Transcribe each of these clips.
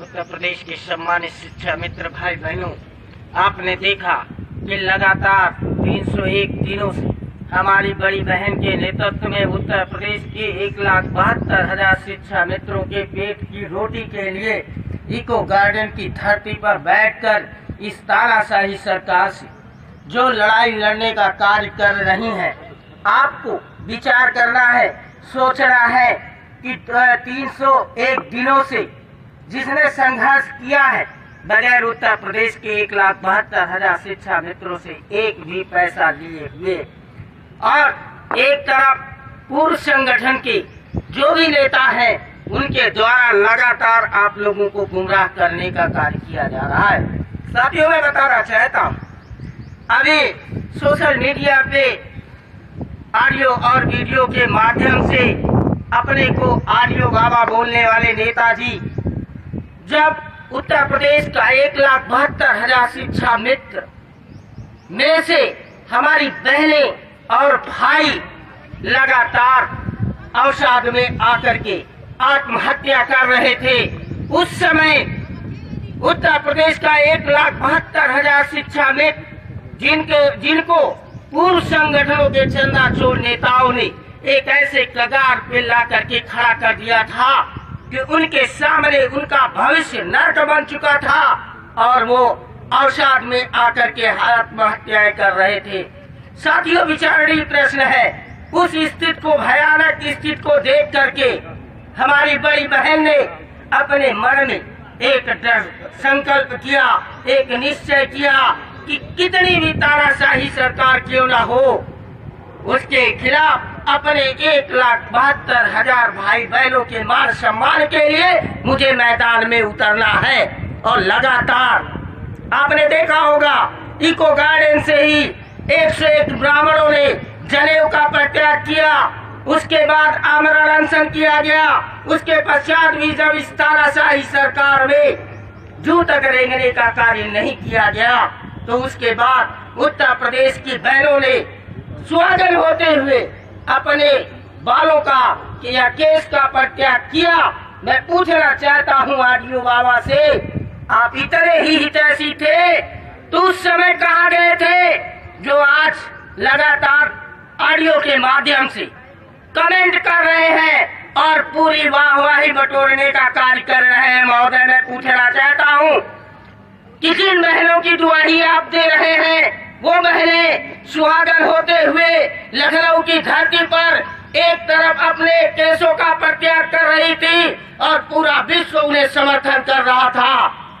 उत्तर प्रदेश के सम्मानित शिक्षा मित्र भाई बहनों, आपने देखा कि लगातार 301 दिनों से हमारी बड़ी बहन के नेतृत्व में उत्तर प्रदेश के 1,72,000 शिक्षा मित्रों के पेट की रोटी के लिए इको गार्डन की धरती पर बैठकर इस तानाशाही सरकार से जो लड़ाई लड़ने का कार्य कर रही है, आपको विचार करना है, सोचना है कि 301 दिनों से जिसने संघर्ष किया है, बगैर उत्तर प्रदेश के 1,72,000 शिक्षा मित्रों से एक भी पैसा लिए हुए, और एक तरफ पूर्व संगठन के जो भी नेता हैं, उनके द्वारा लगातार आप लोगों को गुमराह करने का कार्य किया जा रहा है। साथियों, मैं बताना चाहता हूँ, अभी सोशल मीडिया पे ऑडियो और वीडियो के माध्यम से अपने को ऑडियो बाबा बोलने वाले नेताजी जब उत्तर प्रदेश का 1,72,000 शिक्षा मित्र में से हमारी बहनें और भाई लगातार अवसाद में आकर के आत्महत्या कर रहे थे, उस समय उत्तर प्रदेश का 1,72,000 शिक्षा मित्र जिनको पूर्व संगठनों के चंदाचोर नेताओं ने एक ऐसे कगार पे ला करके खड़ा कर दिया था कि उनके सामने उनका भविष्य नरक बन चुका था और वो अवसाद में आकर के आत्महत्याएं कर रहे थे। साथियों, विचारणीय प्रश्न है, उस स्थिति को, भयानक स्थिति को देख करके हमारी बड़ी बहन ने अपने मन में एक संकल्प किया, एक निश्चय किया कि कितनी भी तानाशाही सरकार क्यों न हो, उसके खिलाफ अपने 1,72,000 भाई बहनों के मान सम्मान के लिए मुझे मैदान में उतरना है। और लगातार आपने देखा होगा, इको गार्डन से ही 101 ब्राह्मणों ने जनेऊ का परित्याग किया, उसके बाद आमरण अनशन किया गया, उसके पश्चात भी जब इस तानाशाही सरकार में जूं तक रेंगने का कार्य नहीं किया गया, तो उसके बाद उत्तर प्रदेश की बहनों ने स्वागत होते हुए अपने बालों का या केस का परित्याग किया। मैं पूछना चाहता हूँ ऑडियो बाबा से, आप इतने ही हितैषी थे तो उस समय कहाँ गए थे जो आज लगातार ऑडियो के माध्यम से कमेंट कर रहे हैं और पूरी वाहवाही बटोरने का कार्य कर रहे हैं? महोदय, मैं पूछना चाहता हूँ कि जिन बहनों की दुआही आप दे रहे हैं, वो बहनें सुहागन होते हुए लखनऊ की धरती पर एक तरफ अपने केसों का परित्याग कर रही थी और पूरा विश्व उन्हें समर्थन कर रहा था।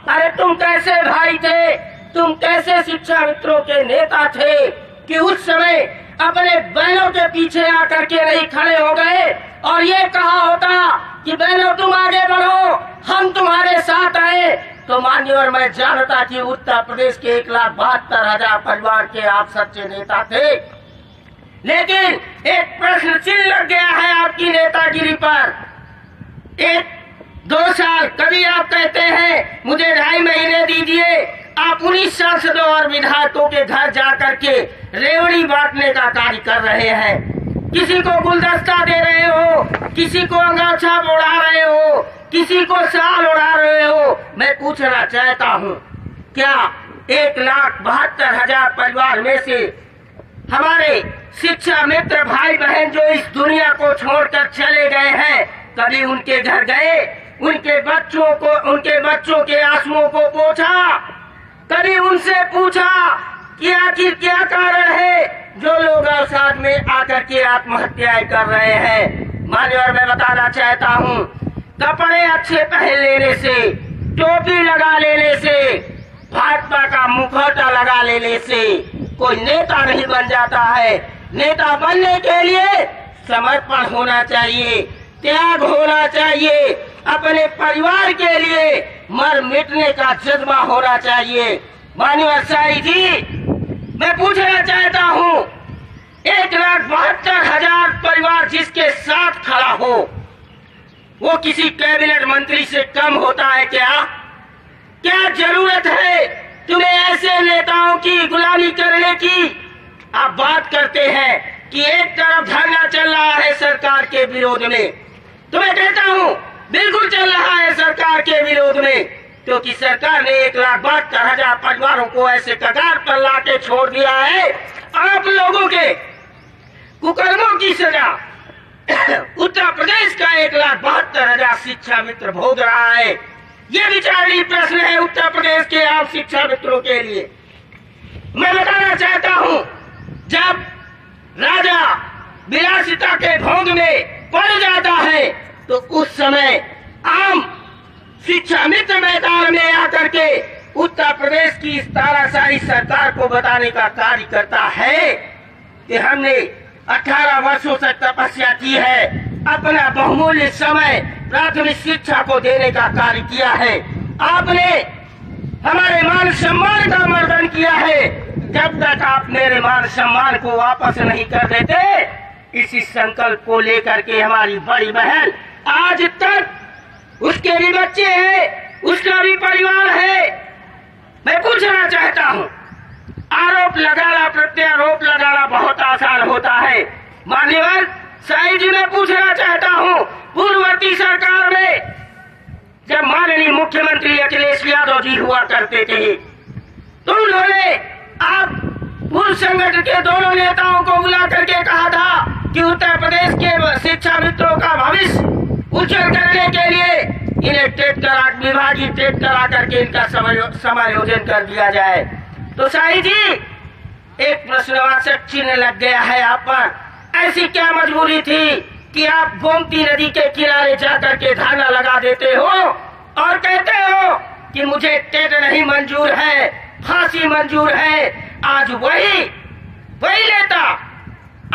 अरे तुम कैसे भाई थे, तुम कैसे शिक्षा मित्रों के नेता थे कि उस समय अपने बहनों के पीछे आकर के नहीं खड़े हो गए और ये कहा होता कि बहनों तुम आगे बढ़ो, हम तुम्हारे साथ आए, तो मानिए और मैं जानता कि उत्तर प्रदेश के 1,72,000 परिवार के आप सच्चे नेता थे। लेकिन एक प्रश्न चिन्ह लग गया है आपकी नेतागिरी पर। 1-2 साल, कभी आप कहते हैं मुझे 2.5 महीने दीजिए, आप 19 सांसदों और विधायकों के घर जाकर के रेवड़ी बांटने का कार्य कर रहे हैं। किसी को गुलदस्ता दे रहे हो, किसी को अंगोछा उड़ा रहे हो, किसी को शाल उड़ा रहे हो। मैं पूछना चाहता हूँ, क्या 1,72,000 परिवार में से हमारे शिक्षा मित्र भाई बहन जो इस दुनिया को छोड़कर चले गए हैं, कभी उनके घर गए, उनके बच्चों के आंसुओं को पोंछा, कभी उनसे पूछा कि आखिर क्या कारण है जो लोग अवसाद में आकर के आत्महत्याएं कर रहे हैं? मान्य, और मैं बताना चाहता हूँ, कपड़े अच्छे पहन लेने से, टोपी लगा लेने से, भाजपा का मुखौटा लगा लेने से कोई नेता नहीं बन जाता है। नेता बनने के लिए समर्पण होना चाहिए, त्याग होना चाहिए, अपने परिवार के लिए मर मिटने का जज्बा होना चाहिए। माननीय शाही जी, मैं पूछना चाहता हूँ, 1,72,000 परिवार जिसके साथ खड़ा हो, वो किसी कैबिनेट मंत्री से कम होता है क्या? क्या जरूरत है तुम्हें ऐसे नेताओं की गुलामी करने की? आप बात करते हैं कि एक तरफ धरना चल रहा है सरकार के विरोध में, तो मैं कहता हूँ बिल्कुल चल रहा है सरकार के विरोध विरोध में, क्योंकि सरकार ने 1,72,000 परिवारों को ऐसे कगार पर लाके छोड़ दिया है। आप लोगों के कुकर्मों की सजा उत्तर प्रदेश का 1,72,000 शिक्षा मित्र भोग रहा है। ये विचारणीय प्रश्न है उत्तर प्रदेश के आम शिक्षा मित्रों के लिए। मैं बताना चाहता हूं, जब राजा विलासिता के भोग में पड़ जाता है तो उस समय आम शिक्षा मित्र मैदान में आकर के उत्तर प्रदेश की इस तानाशाही सरकार को बताने का कार्य करता है कि हमने 18 वर्षों से तपस्या की है, अपना बहुमूल्य समय प्राथमिक शिक्षा को देने का कार्य किया है। आपने हमारे मान सम्मान का मर्दन किया है। जब तक आप मेरे मान सम्मान को वापस नहीं कर देते, इसी संकल्प को लेकर के हमारी बड़ी बहन आज तक, उसके भी बच्चे हैं, उसका भी परिवार है। मैं पूछना चाहता हूँ, आरोप लगाना प्रत्यारोप लगाना बहुत आसान होता है। मान्यवर शाही जी, मैं पूछना चाहता हूँ, पूर्ववर्ती सरकार में जब माननीय मुख्यमंत्री अखिलेश यादव जी हुआ करते थे तो उन्होंने आप पूर्व संगठन के दोनों नेताओं को बुला करके कहा था कि उत्तर प्रदेश के शिक्षा मित्रों का भविष्य उज्जवल करने के लिए इन्हें टेट करा, विभागीय टेट करा करके इनका समायोजन कर दिया जाए। तो शाही जी, एक प्रश्नवाचक चिन्ह लग गया है आप पर। ऐसी क्या मजबूरी थी कि आप गोमती नदी के किनारे जाकर के धरना लगा देते हो और कहते हो कि मुझे टेट नहीं मंजूर है, फांसी मंजूर है। आज वही नेता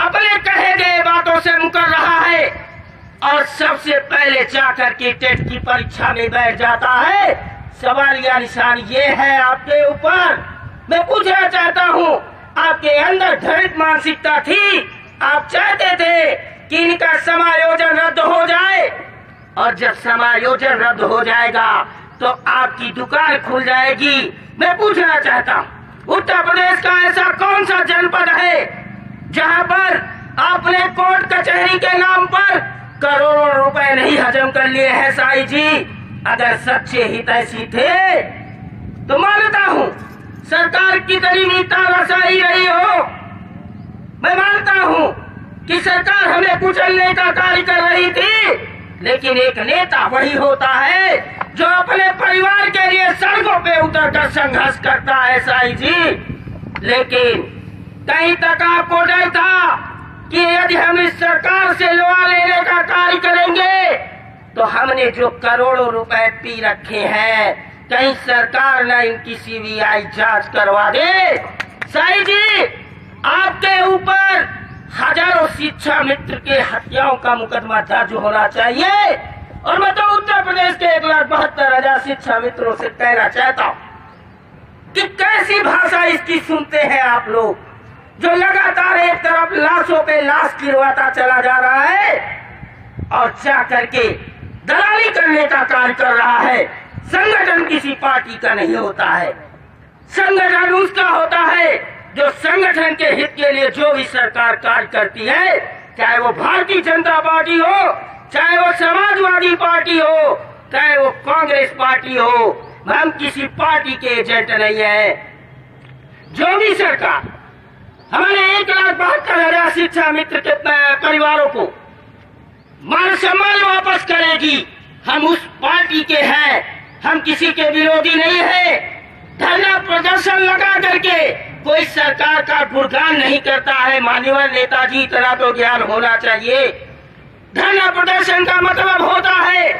अपने कहे गए बातों से मुकर रहा है और सबसे पहले जाकर के टेट की परीक्षा में बैठ जाता है। सवाल या निशान ये है आपके ऊपर। मैं पूछना चाहता हूँ, आपके अंदर घृणित मानसिकता थी, आप चाहते थे कि इनका समायोजन रद्द हो जाए, और जब समायोजन रद्द हो जाएगा तो आपकी दुकान खुल जाएगी। मैं पूछना चाहता हूँ, उत्तर प्रदेश का ऐसा कौन सा जनपद है जहाँ पर आपने कोर्ट कचहरी के नाम पर करोड़ों रुपए नहीं हजम कर लिए हैं? शाही जी, अगर सच्चे हितैषी थे तो मानता हूँ सरकार कितनी भी तानाशाही रही हो, मैं मानता हूँ कि सरकार हमें कुचलने का कार्य कर रही थी, लेकिन एक नेता वही होता है जो अपने परिवार के लिए सड़कों पे उतरकर संघर्ष करता है। शाही जी, लेकिन कहीं तक आपको डर था कि यदि हम इस सरकार से लोहा लेने का कार्य करेंगे तो हमने जो करोड़ों रुपए पी रखे हैं, कहीं सरकार न इनकी सीबीआई जांच करवा दे। शाही जी, आपके ऊपर हजारों शिक्षा मित्र के हत्याओं का मुकदमा दर्ज होना चाहिए। और मैं तो उत्तर प्रदेश के 1,72,000 शिक्षा मित्रों से कहना चाहता हूँ कि कैसी भाषा इसकी सुनते हैं आप लोग, जो लगातार एक तरफ लाशों पे लाश गिरवाता चला जा रहा है और जा करके दलाली करने का कार्य कर रहा है। संगठन किसी पार्टी का नहीं होता है, संगठन उसका होता है जो संगठन के हित के लिए जो भी सरकार कार्य करती है, चाहे वो भारतीय जनता पार्टी हो, चाहे वो समाजवादी पार्टी हो, चाहे वो कांग्रेस पार्टी हो, हम किसी पार्टी के एजेंट नहीं है। जो भी सरकार हमारे 1,72,000 शिक्षा मित्र के परिवारों को मान सम्मान वापस करेगी, हम उस पार्टी के हैं, हम किसी के विरोधी नहीं है। धरना प्रदर्शन लगा करके कोई सरकार का गुणगान नहीं करता है। माननीय नेताजी, इतना तो ज्ञान होना चाहिए। धरना प्रदर्शन का मतलब होता है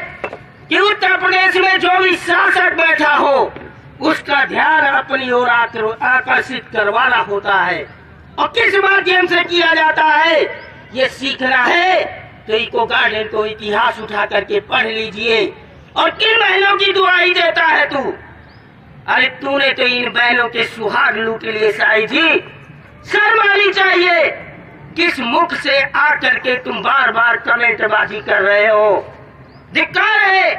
कि उत्तर प्रदेश में जो भी शासक बैठा हो उसका ध्यान अपनी ओर आकर्षित करवाना होता है। और किस माध्यम से किया जाता है ये सीखना है तो इको गार्डन को इतिहास उठा करके पढ़ लीजिए। और किन बहनों की दुआई देता है तू? अरे तूने तो इन बहनों के सुहाग लूट लिए। शाही जी, शर्म आनी चाहिए। किस मुख से आकर के तुम बार बार कमेंटबाजी कर रहे हो? धिक्कार है।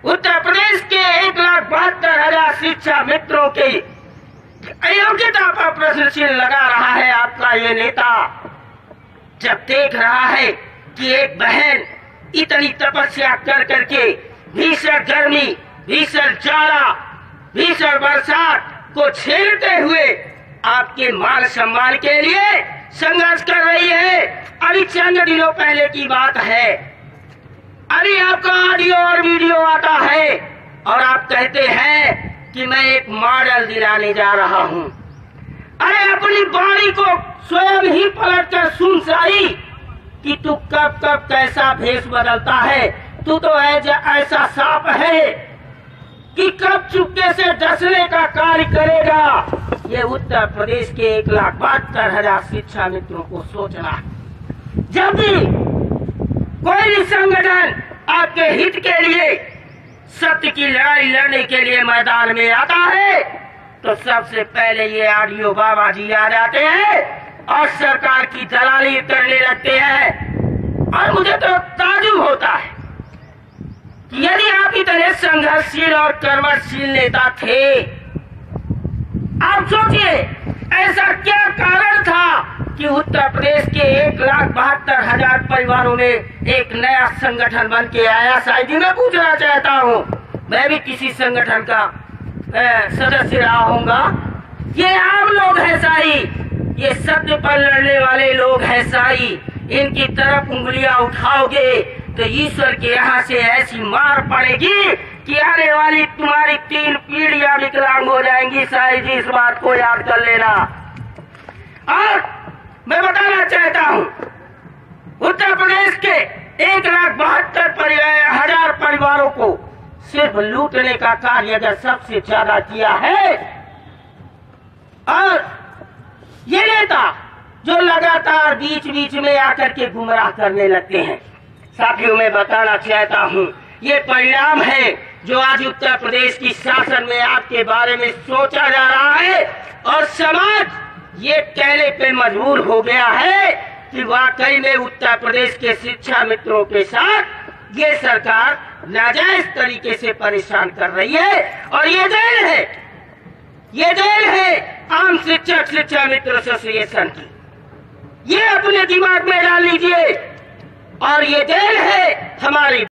उत्तर प्रदेश के 1,72,000 शिक्षा मित्रों की अयोग्यता पर प्रश्न चिन्ह लगा रहा है आपका ये नेता। जब देख रहा है कि एक बहन इतनी तपस्या कर करके भीषण गर्मी भीषण जाड़ा, भीषण बरसात को झेलते हुए आपके मान सम्मान के लिए संघर्ष कर रही है। अभी चंद दिनों पहले की बात है, अभी आपका ऑडियो और वीडियो आता है और आप कहते हैं कि मैं एक मॉडल दिलाने जा रहा हूं। अरे अपनी बाणी को स्वयं ही पलट कर सुन साई कि तू कब कब कैसा भेष बदलता है। तू तो ऐसा सांप है कि कब चुपके से डसने का कार्य करेगा। ये उत्तर प्रदेश के 1,72,000 शिक्षा मित्रों को सोचना। जब भी कोई भी संगठन आपके हित के लिए, सत्य की लड़ाई लड़ने के लिए मैदान में आता है तो सबसे पहले ये ऑडियो बाबा जी आ जाते हैं और सरकार की दलाली करने लगते हैं। और मुझे तो ताजुब होता है कि यदि आप इतने संघर्षशील और कर्मठशील नेता थे, आप सोचिए ऐसा क्या कारण था कि उत्तर प्रदेश के 1,72,000 परिवारों में एक नया संगठन बन के आया। शायद मैं पूछना चाहता हूँ, मैं भी किसी संगठन का सदस्य रहा होऊंगा। ये आम लोग हैं साई, ये सत्य पर लड़ने वाले लोग हैं साई। इनकी तरफ उंगलियां उठाओगे तो ईश्वर के यहाँ से ऐसी मार पड़ेगी कि आने वाली तुम्हारी 3 पीढ़ियां विकलांग हो जाएंगी। साई जी, इस बात को याद कर लेना। और मैं बताना चाहता हूँ, उत्तर प्रदेश के 1,72,000 परिवारों को सिर्फ लूटने का कार्य अगर सबसे ज्यादा किया है, और ये नेता जो लगातार बीच बीच में आकर के गुमराह करने लगते हैं। साथियों, मैं बताना चाहता हूँ, ये परिणाम है जो आज उत्तर प्रदेश की शासन में आपके बारे में सोचा जा रहा है और समाज ये कहने पे मजबूर हो गया है कि वाकई में उत्तर प्रदेश के शिक्षा मित्रों के साथ ये सरकार नाजायज तरीके से परेशान कर रही है। और ये देन है, ये देन है आम शिक्षक शिक्षा मित्र एसोसिएशन की। ये अपने दिमाग में डाल लीजिए। और ये देन है हमारी